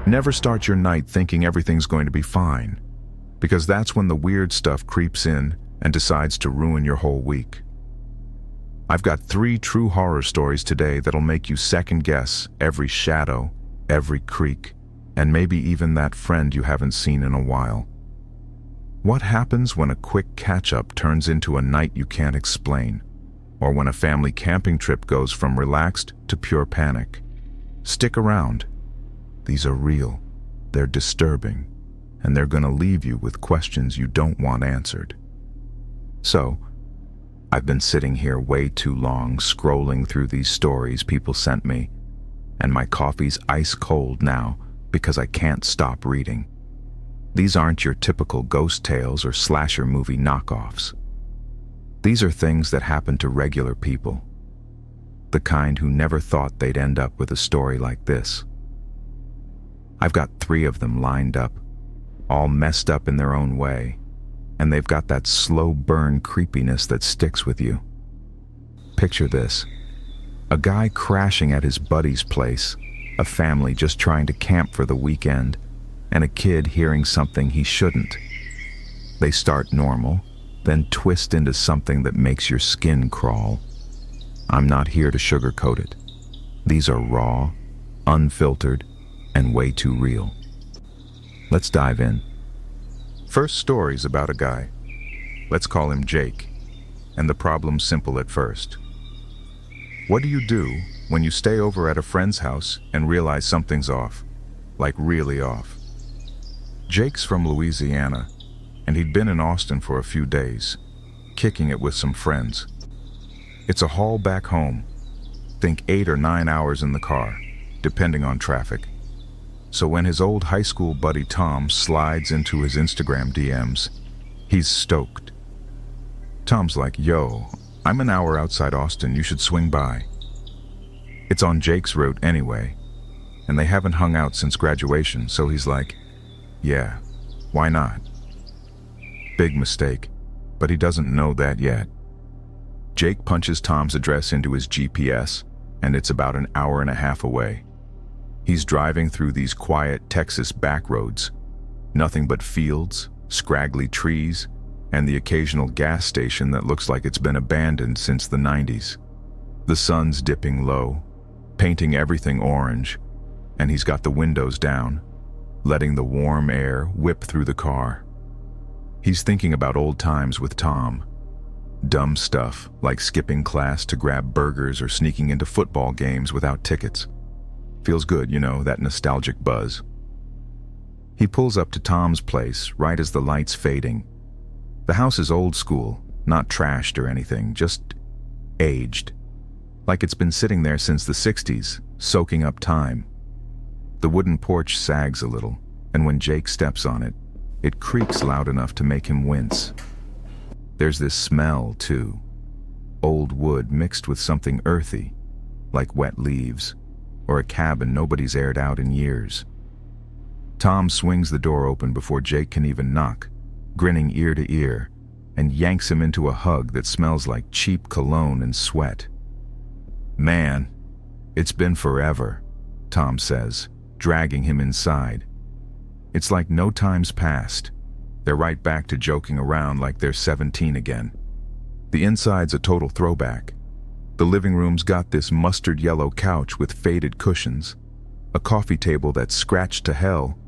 Never start your night thinking everything's going to be fine, because that's when the weird stuff creeps in and decides to ruin your whole week. I've got 3 true horror stories today that'll make you second guess every shadow, every creak, and maybe even that friend you haven't seen in a while. What happens when a quick catch-up turns into a night you can't explain, or when a family camping trip goes from relaxed to pure panic? Stick around. These are real, they're disturbing, and they're gonna leave you with questions you don't want answered. So, I've been sitting here way too long scrolling through these stories people sent me, and my coffee's ice cold now because I can't stop reading. These aren't your typical ghost tales or slasher movie knockoffs. These are things that happen to regular people, the kind who never thought they'd end up with a story like this. I've got 3 of them lined up, all messed up in their own way, and they've got that slow burn creepiness that sticks with you. Picture this: a guy crashing at his buddy's place, a family just trying to camp for the weekend, and a kid hearing something he shouldn't. They start normal, then twist into something that makes your skin crawl. I'm not here to sugarcoat it. These are raw, unfiltered, and way too real. Let's dive in. First story's about a guy. Let's call him Jake. And the problem's simple at first. What do you do when you stay over at a friend's house and realize something's off? Like really off. Jake's from Louisiana, and he'd been in Austin for a few days, kicking it with some friends. It's a haul back home. Think 8 or 9 hours in the car, depending on traffic. So when his old high school buddy Tom slides into his Instagram DMs, he's stoked. Tom's like, "Yo, I'm an hour outside Austin, you should swing by." It's on Jake's route anyway, and they haven't hung out since graduation, so he's like, "Yeah, why not?" Big mistake, but he doesn't know that yet. Jake punches Tom's address into his GPS, and it's about an hour and a half away. He's driving through these quiet Texas back roads. Nothing but fields, scraggly trees, and the occasional gas station that looks like it's been abandoned since the 90s. The sun's dipping low, painting everything orange, and he's got the windows down, letting the warm air whip through the car. He's thinking about old times with Tom. Dumb stuff like skipping class to grab burgers or sneaking into football games without tickets. Feels good, you know, that nostalgic buzz. He pulls up to Tom's place right as the light's fading. The house is old school, not trashed or anything, just aged. Like it's been sitting there since the 60s, soaking up time. The wooden porch sags a little, and when Jake steps on it, it creaks loud enough to make him wince. There's this smell, too. Old wood mixed with something earthy, like wet leaves, or a cabin nobody's aired out in years. Tom swings the door open before Jake can even knock, grinning ear to ear, and yanks him into a hug that smells like cheap cologne and sweat. "Man, it's been forever," Tom says, dragging him inside. It's like no time's passed. They're right back to joking around like they're 17 again. The inside's a total throwback. The living room's got this mustard yellow couch with faded cushions, a coffee table that's scratched to hell,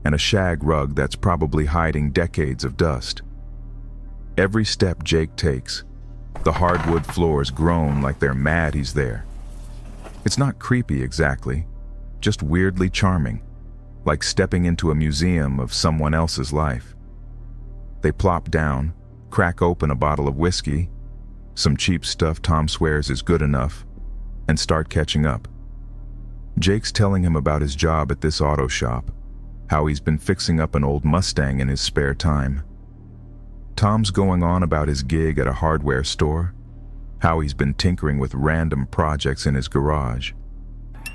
and a shag rug that's probably hiding decades of dust. Every step Jake takes, the hardwood floors groan like they're mad he's there. It's not creepy exactly, just weirdly charming, like stepping into a museum of someone else's life. They plop down, crack open a bottle of whiskey, some cheap stuff Tom swears is good enough, and start catching up. Jake's telling him about his job at this auto shop, how he's been fixing up an old Mustang in his spare time. Tom's going on about his gig at a hardware store, how he's been tinkering with random projects in his garage.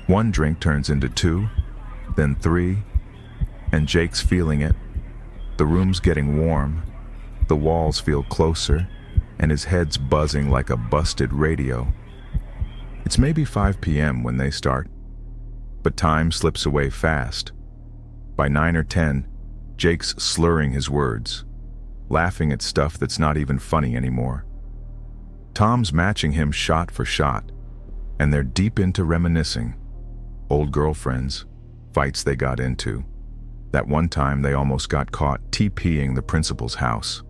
One drink turns into 2, then 3, and Jake's feeling it. The room's getting warm, the walls feel closer, and his head's buzzing like a busted radio. It's maybe 5 p.m. when they start, but time slips away fast, By 9 or 10, Jake's slurring his words, laughing at stuff that's not even funny anymore. Tom's matching him shot for shot, and they're deep into reminiscing. Old girlfriends, fights they got into. That one time they almost got caught TPing the principal's house.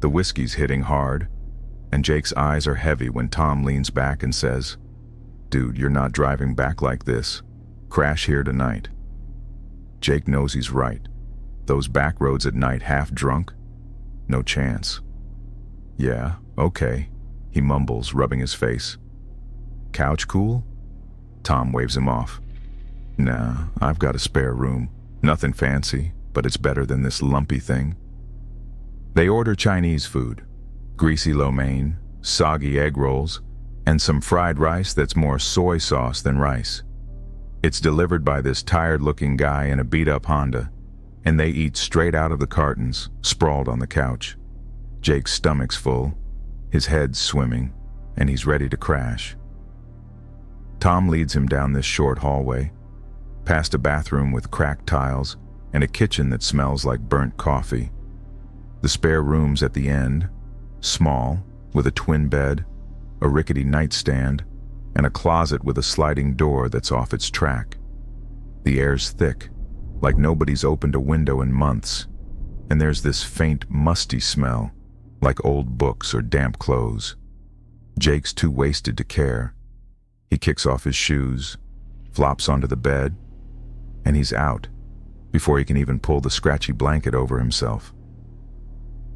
The whiskey's hitting hard, and Jake's eyes are heavy when Tom leans back and says, "Dude, you're not driving back like this. Crash here tonight." Jake knows he's right. Those back roads at night half drunk? No chance. "Yeah, okay," he mumbles, rubbing his face. "Couch cool?" Tom waves him off. "Nah, I've got a spare room. Nothing fancy, but it's better than this lumpy thing." They order Chinese food, greasy lo mein, soggy egg rolls, and some fried rice that's more soy sauce than rice. It's delivered by this tired-looking guy in a beat-up Honda, and they eat straight out of the cartons, sprawled on the couch. Jake's stomach's full, his head's swimming, and he's ready to crash. Tom leads him down this short hallway, past a bathroom with cracked tiles and a kitchen that smells like burnt coffee. The spare room's at the end, small, with a twin bed, a rickety nightstand, and a closet with a sliding door that's off its track. The air's thick, like nobody's opened a window in months, and there's this faint, musty smell, like old books or damp clothes. Jake's too wasted to care. He kicks off his shoes, flops onto the bed, and he's out, before he can even pull the scratchy blanket over himself.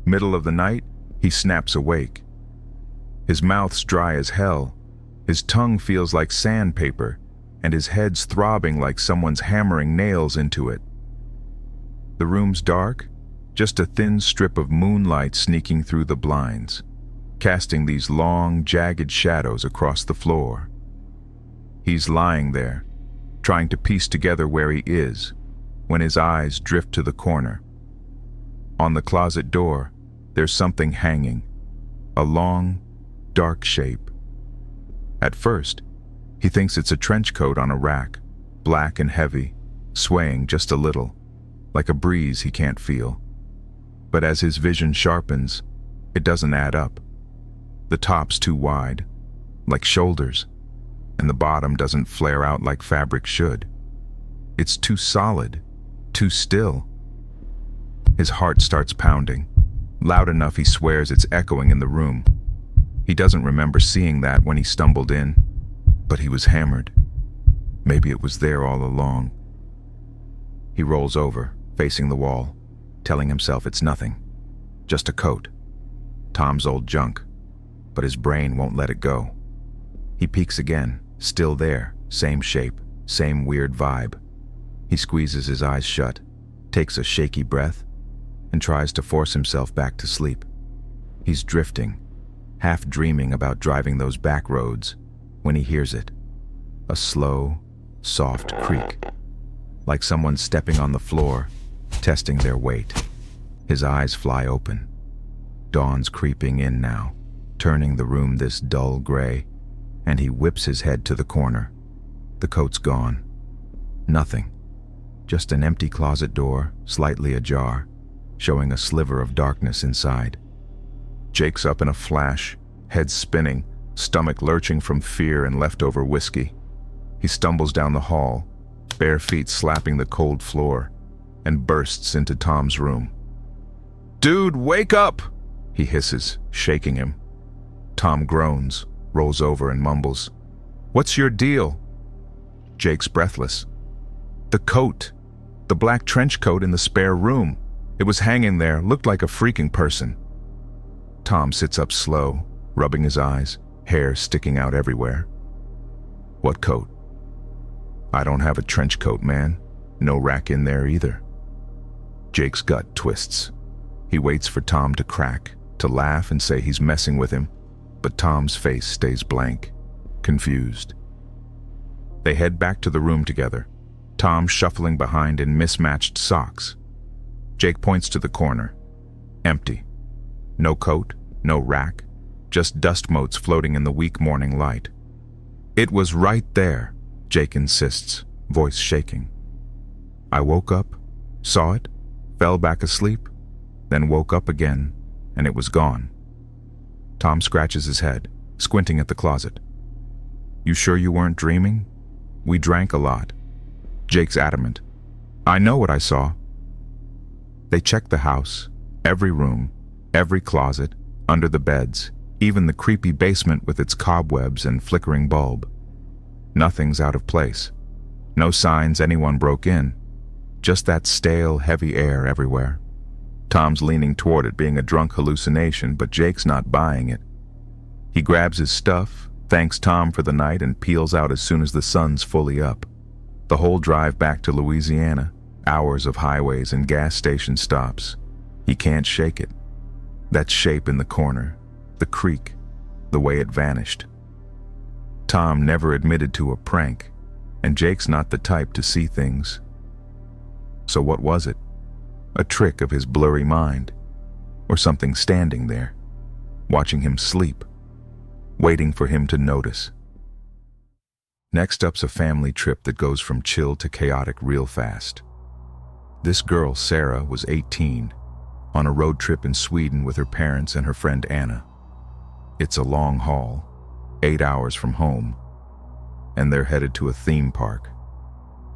Middle of the night, he snaps awake. His mouth's dry as hell, his tongue feels like sandpaper, and his head's throbbing like someone's hammering nails into it. The room's dark, just a thin strip of moonlight sneaking through the blinds, casting these long, jagged shadows across the floor. He's lying there, trying to piece together where he is, when his eyes drift to the corner. On the closet door, there's something hanging, a long, dark shape. At first, he thinks it's a trench coat on a rack, black and heavy, swaying just a little, like a breeze he can't feel. But as his vision sharpens, it doesn't add up. The top's too wide, like shoulders, and the bottom doesn't flare out like fabric should. It's too solid, too still. His heart starts pounding, loud enough he swears it's echoing in the room. He doesn't remember seeing that when he stumbled in, but he was hammered. Maybe it was there all along. He rolls over, facing the wall, telling himself it's nothing, just a coat. Tom's old junk, but his brain won't let it go. He peeks again, still there, same shape, same weird vibe. He squeezes his eyes shut, takes a shaky breath, and tries to force himself back to sleep. He's drifting, half dreaming about driving those back roads, when he hears it. A slow, soft creak, like someone stepping on the floor, testing their weight. His eyes fly open. Dawn's creeping in now, turning the room this dull gray, and he whips his head to the corner. The coat's gone. Nothing. Just an empty closet door, slightly ajar, showing a sliver of darkness inside. Jake's up in a flash, head spinning, stomach lurching from fear and leftover whiskey. He stumbles down the hall, bare feet slapping the cold floor, and bursts into Tom's room. "Dude, wake up!" he hisses, shaking him. Tom groans, rolls over and mumbles, "What's your deal?" Jake's breathless. "The coat. The black trench coat in the spare room. It was hanging there, looked like a freaking person." Tom sits up slow, rubbing his eyes, hair sticking out everywhere. "What coat?" "I don't have a trench coat, man. No rack in there either." Jake's gut twists. He waits for Tom to crack, to laugh and say he's messing with him, but Tom's face stays blank, confused. They head back to the room together, Tom shuffling behind in mismatched socks. Jake points to the corner. Empty. No coat, no rack, just dust motes floating in the weak morning light. "It was right there," Jake insists, voice shaking. "I woke up saw it, fell back asleep, then woke up again, and it was gone. Tom scratches his head, squinting at the closet. You sure you weren't dreaming? We drank a lot. Jake's adamant. I know what I saw. They checked the house, every room, every closet, under the beds, even the creepy basement with its cobwebs and flickering bulb. Nothing's out of place. No signs anyone broke in. Just that stale, heavy air everywhere. Tom's leaning toward it being a drunk hallucination, but Jake's not buying it. He grabs his stuff, thanks Tom for the night, and peels out as soon as the sun's fully up. The whole drive back to Louisiana, hours of highways and gas station stops. He can't shake it. That shape in the corner, the creek, the way it vanished. Tom never admitted to a prank, and Jake's not the type to see things. So what was it? A trick of his blurry mind? Or something standing there, watching him sleep, waiting for him to notice? Next up's a family trip that goes from chill to chaotic real fast. This girl, Sarah, was 18, on a road trip in Sweden with her parents and her friend Anna. It's a long haul, 8 hours from home, and they're headed to a theme park,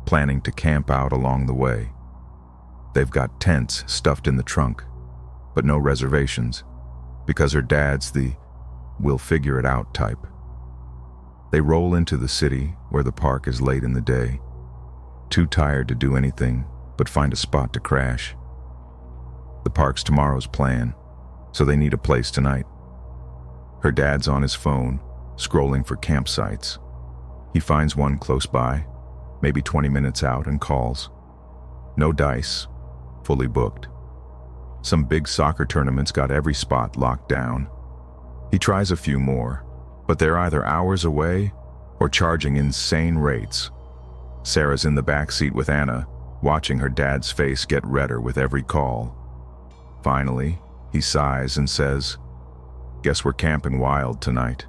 planning to camp out along the way. They've got tents stuffed in the trunk, but no reservations, because her dad's the we'll figure it out type. They roll into the city where the park is late in the day, too tired to do anything but find a spot to crash. The park's tomorrow's plan, so they need a place tonight. Her dad's on his phone, scrolling for campsites. He finds one close by, maybe 20 minutes out, and calls. No dice, fully booked. Some big soccer tournaments got every spot locked down. He tries a few more, but they're either hours away or charging insane rates. Sarah's in the back seat with Anna, watching her dad's face get redder with every call. Finally, he sighs and says, "Guess we're camping wild tonight."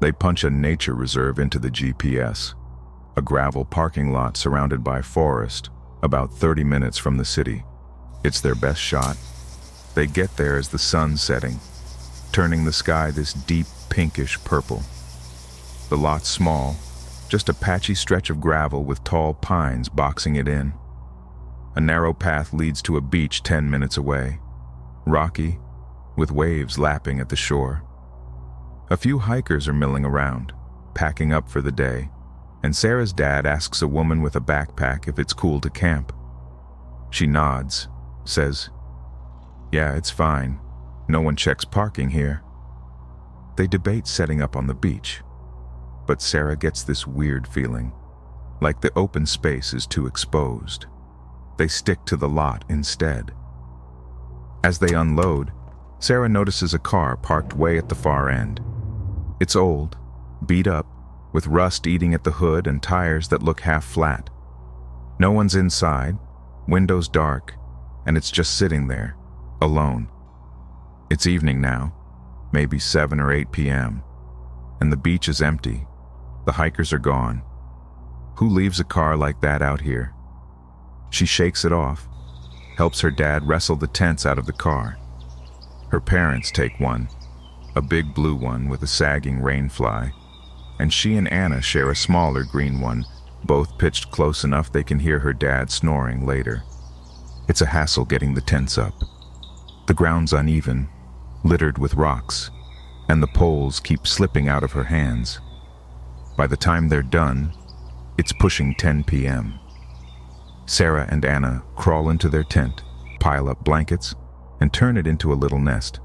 They punch a nature reserve into the GPS, a gravel parking lot surrounded by forest, about 30 minutes from the city. It's their best shot. They get there as the sun's setting, turning the sky this deep pinkish purple. The lot's small, just a patchy stretch of gravel with tall pines boxing it in. A narrow path leads to a beach 10 minutes away, rocky, with waves lapping at the shore. A few hikers are milling around, packing up for the day, and Sarah's dad asks a woman with a backpack if it's cool to camp. She nods, says, "Yeah, it's fine. No one checks parking here." They debate setting up on the beach, but Sarah gets this weird feeling, like the open space is too exposed. They stick to the lot instead. As they unload, Sarah notices a car parked way at the far end. It's old, beat up, with rust eating at the hood and tires that look half flat. No one's inside, windows dark, and it's just sitting there, alone. It's evening now, maybe 7 or 8 p.m., and the beach is empty. The hikers are gone. Who leaves a car like that out here? She shakes it off, helps her dad wrestle the tents out of the car. Her parents take one, a big blue one with a sagging rainfly, and she and Anna share a smaller green one, both pitched close enough they can hear her dad snoring later. It's a hassle getting the tents up. The ground's uneven, littered with rocks, and the poles keep slipping out of her hands. By the time they're done, it's pushing 10 p.m. Sarah and Anna crawl into their tent, pile up blankets, and turn it into a little nest.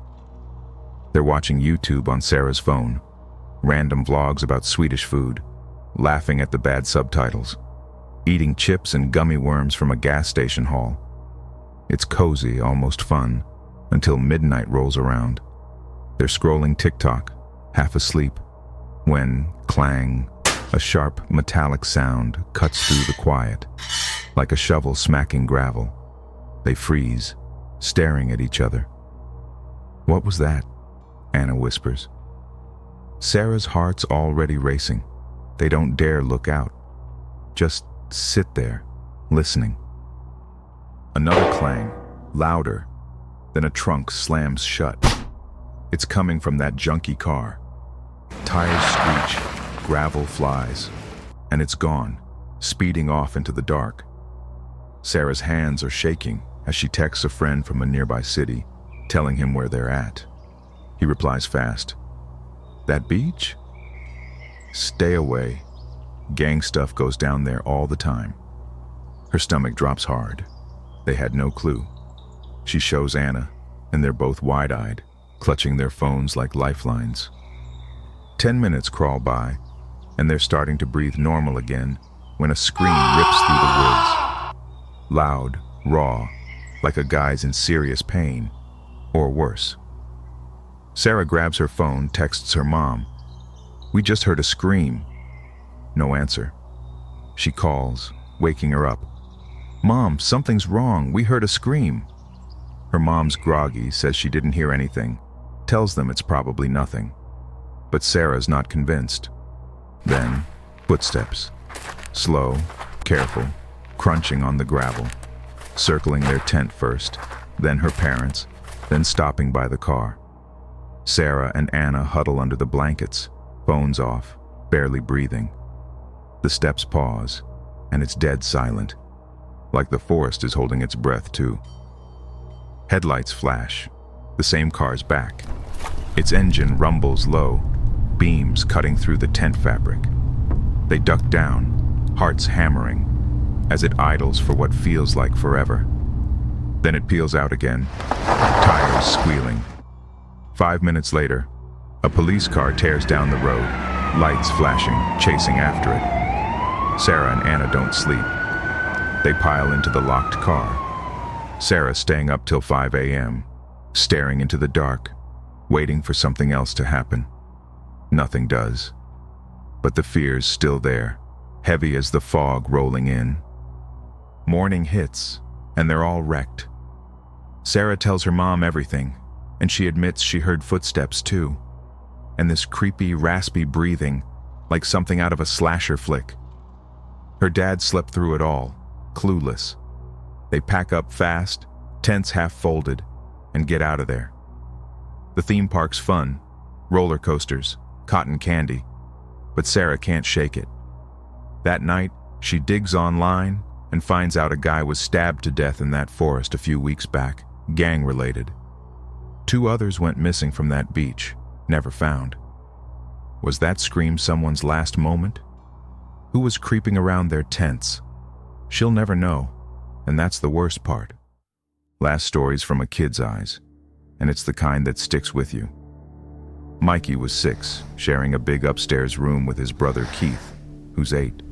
They're watching YouTube on Sarah's phone, random vlogs about Swedish food, laughing at the bad subtitles, eating chips and gummy worms from a gas station haul. It's cozy, almost fun, until midnight rolls around. They're scrolling TikTok, half asleep, when, clang, a sharp metallic sound cuts through the quiet, like a shovel smacking gravel. They freeze, staring at each other. "What was that?" Anna whispers. Sarah's heart's already racing. They don't dare look out. Just sit there, listening. Another clang, louder. Then a trunk slams shut. It's coming from that junky car. Tires screech, gravel flies, and it's gone, speeding off into the dark. Sarah's hands are shaking as she texts a friend from a nearby city, telling him where they're at. He replies fast, "That beach? Stay away. Gang stuff goes down there all the time." Her stomach drops hard. They had no clue. She shows Anna, and they're both wide-eyed, clutching their phones like lifelines. 10 minutes crawl by, and they're starting to breathe normal again when a scream rips through the woods. Loud, raw, like a guy's in serious pain, or worse. Sarah grabs her phone, texts her mom. "We just heard a scream." No answer. She calls, waking her up. "Mom, something's wrong. We heard a scream." Her mom's groggy, says she didn't hear anything, tells them it's probably nothing. But Sarah's not convinced. Then, footsteps. Slow, careful, crunching on the gravel, circling their tent first, then her parents, then stopping by the car. Sarah and Anna huddle under the blankets, phones off, barely breathing. The steps pause, and it's dead silent, like the forest is holding its breath too. Headlights flash, the same car's back. Its engine rumbles low, beams cutting through the tent fabric. They duck down, hearts hammering, as it idles for what feels like forever. Then it peels out again, tires squealing. 5 minutes later, a police car tears down the road, lights flashing, chasing after it. Sarah and Anna don't sleep. They pile into the locked car. Sarah staying up till 5 a.m., staring into the dark, waiting for something else to happen. Nothing does. But the fear's still there, heavy as the fog rolling in. Morning hits, and they're all wrecked. Sarah tells her mom everything, and she admits she heard footsteps too. And this creepy, raspy breathing, like something out of a slasher flick. Her dad slept through it all, clueless. They pack up fast, tents half folded, and get out of there. The theme park's fun, roller coasters, cotton candy, but Sarah can't shake it. That night, she digs online and finds out a guy was stabbed to death in that forest a few weeks back, gang-related. 2 others went missing from that beach, never found. Was that scream someone's last moment? Who was creeping around their tents? She'll never know, and that's the worst part. Last story's from a kid's eyes, and it's the kind that sticks with you. Mikey was 6, sharing a big upstairs room with his brother Keith, who's 8.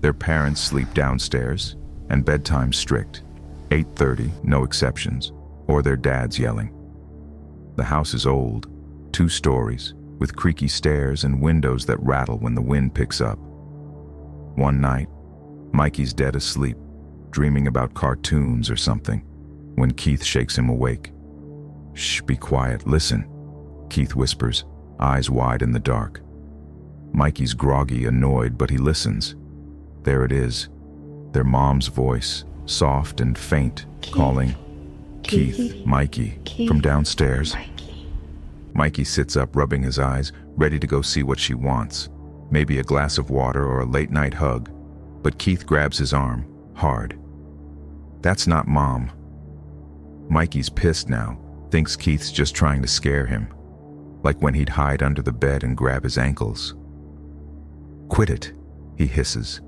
Their parents sleep downstairs, and bedtime's strict, 8:30, no exceptions, or their dad's yelling. The house is old, 2 stories, with creaky stairs and windows that rattle when the wind picks up. One night, Mikey's dead asleep, dreaming about cartoons or something, when Keith shakes him awake. "Shh, be quiet, listen," Keith whispers, eyes wide in the dark. Mikey's groggy, annoyed, but he listens. There it is, their mom's voice, soft and faint, calling, "Keith, Mikey," from downstairs. Mikey sits up, rubbing his eyes, ready to go see what she wants, maybe a glass of water or a late-night hug, but Keith grabs his arm, hard. That's not Mom. Mikey's pissed now, thinks Keith's just trying to scare him, like when he'd hide under the bed and grab his ankles. "Quit it," he hisses,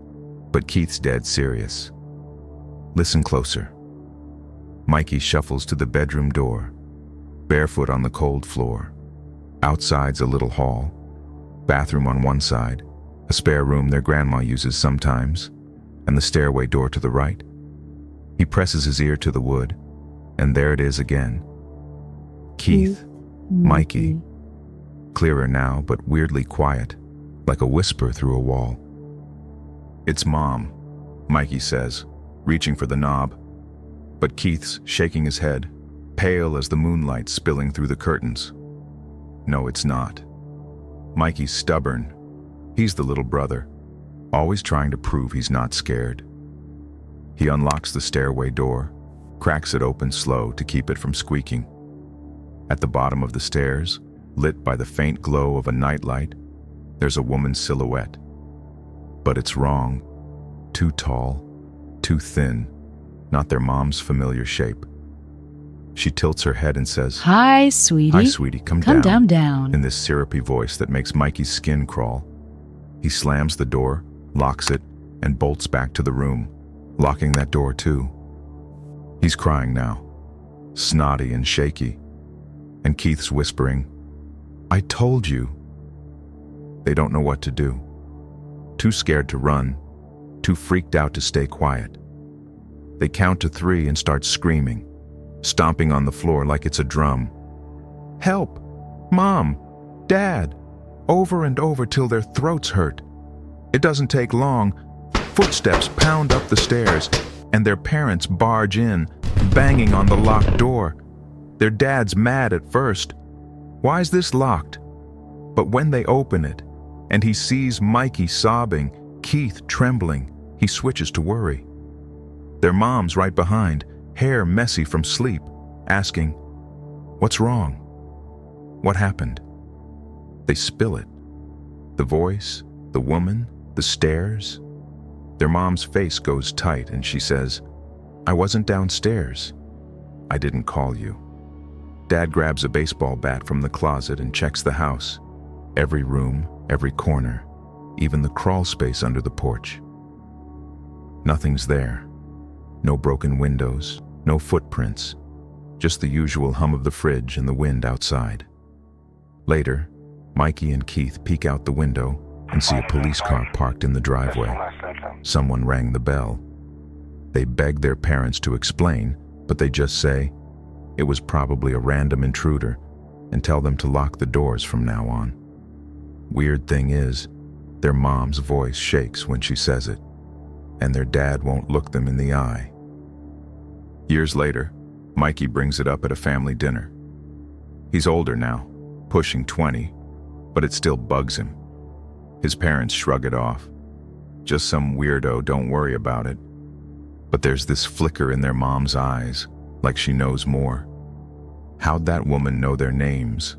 but Keith's dead serious. "Listen closer." Mikey shuffles to the bedroom door, barefoot on the cold floor. Outside's a little hall, bathroom on one side, a spare room their grandma uses sometimes, and the stairway door to the right. He presses his ear to the wood, and there it is again. Keith, Mikey. Clearer now, but weirdly quiet, like a whisper through a wall. "It's Mom," Mikey says, reaching for the knob. But Keith's shaking his head, pale as the moonlight spilling through the curtains. No, it's not. Mikey's stubborn. He's the little brother, always trying to prove he's not scared. He unlocks the stairway door, cracks it open slow to keep it from squeaking. At the bottom of the stairs, lit by the faint glow of a nightlight, there's a woman's silhouette. But it's wrong. Too tall, too thin, not their mom's familiar shape. She tilts her head and says, "Hi, sweetie. "Hi, sweetie, come down. in this syrupy voice that makes Mikey's skin crawl. He slams the door, locks it, and bolts back to the room, locking that door too. He's crying now, snotty and shaky, and Keith's whispering, "I told you." They don't know what to do. Too scared to run, too freaked out to stay quiet. They count to 3 and start screaming, stomping on the floor like it's a drum. "Help! Mom! Dad!" over and over till their throats hurt. It doesn't take long. Footsteps pound up the stairs, and their parents barge in, banging on the locked door. Their dad's mad at first. Why's this locked? But when they open it, and he sees Mikey sobbing, Keith trembling, he switches to worry. Their mom's right behind, hair messy from sleep, asking, "What's wrong? What happened?" They spill it. The voice, the woman, the stairs. Their mom's face goes tight and she says, "I wasn't downstairs. I didn't call you." Dad grabs a baseball bat from the closet and checks the house. Every room, every corner, even the crawl space under the porch. Nothing's there. No broken windows, no footprints, just the usual hum of the fridge and the wind outside. Later, Mikey and Keith peek out the window and see a police car parked in the driveway. Someone rang the bell. They beg their parents to explain, but they just say, it was probably a random intruder, and tell them to lock the doors from now on. Weird thing is, their mom's voice shakes when she says it, and their dad won't look them in the eye. Years later, Mikey brings it up at a family dinner. He's older now, pushing 20, but it still bugs him. His parents shrug it off. Just some weirdo, don't worry about it. But there's this flicker in their mom's eyes, like she knows more. How'd that woman know their names?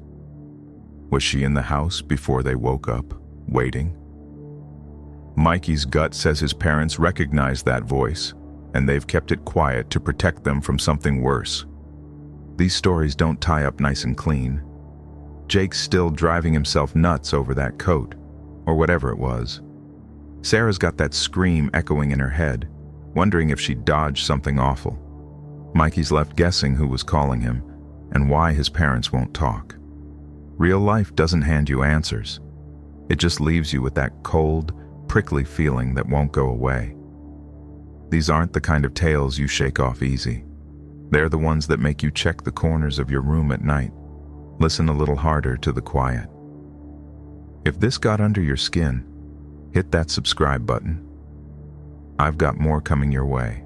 Was she in the house before they woke up, waiting? Mikey's gut says his parents recognize that voice, and they've kept it quiet to protect them from something worse. These stories don't tie up nice and clean. Jake's still driving himself nuts over that coat, or whatever it was. Sarah's got that scream echoing in her head, wondering if she dodged something awful. Mikey's left guessing who was calling him, and why his parents won't talk. Real life doesn't hand you answers. It just leaves you with that cold, prickly feeling that won't go away. These aren't the kind of tales you shake off easy. They're the ones that make you check the corners of your room at night, listen a little harder to the quiet. If this got under your skin, hit that subscribe button. I've got more coming your way.